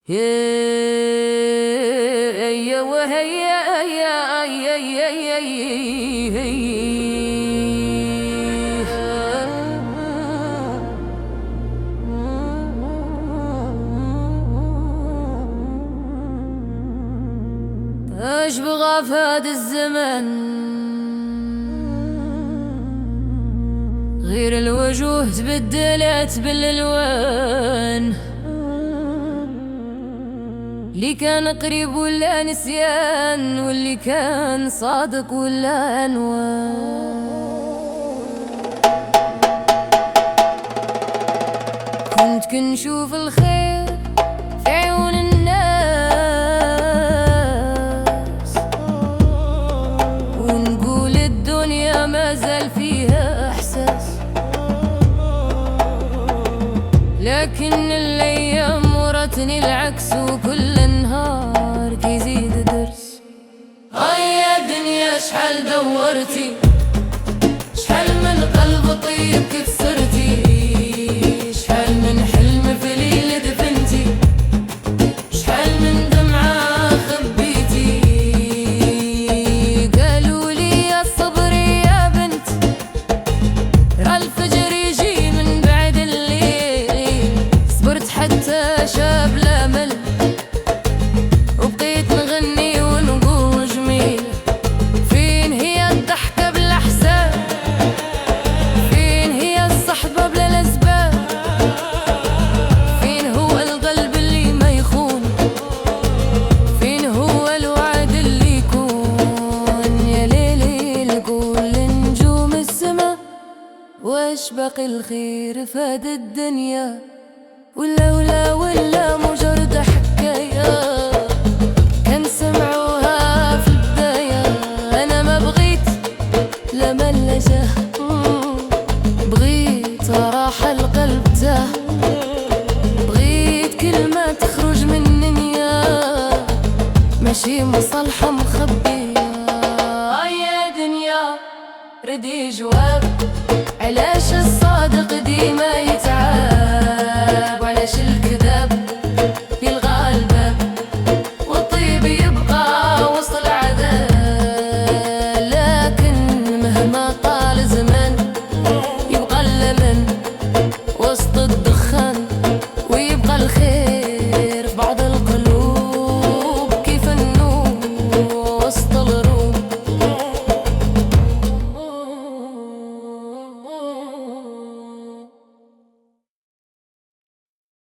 هيا وهيا هيا هيا اش بغى في هاد الزمن غير الوجوه تبدلت بالالوان، اللي كان قريب ولا نسيان، واللي كان صادق ولا عنوان. كنت كنشوف الخير في عيون الناس، ونقول الدنيا ما زال فيها احساس، لكن الايام ورتني العكس، وكل نهار كيزيد درس. يا دنيا شحال دورتي، شحال من قلب طيب كسرتي، شحال من حلم في ليل دفنتي، شحال من دمعة خبيتي. قالوا لي يا صبري يا بنت، راه الفجر يجي من بعد الليل. صبرت حتى شاب الامل، وبقيت نغني ونقول جميل. فين هي الضحكة بالاحسان، فين هي الصحبة بلا الاسباب، فين هو القلب اللي ما يخون، فين هو الوعد اللي يكون. يا ليلي لكل نجوم السما، واش باقي الخير في هاد الدنيا، ولا مجرد حكاية كان سمعوها في البداية. أنا ما بغيت لا مل لا جاه، بغيت راحة القلب تاه، بغيت كلمة تخرج من النية، ماشي مصالحة مخبية. يا دنيا ردي جواب، علاش الصادق ديما يتعاب، وعلاش الكذاب يلغى الباب، والطيب يبقى وسط العذاب. لكن مهما طال الزمان يبقى اللمن وسط الدخان، ويبقى الخير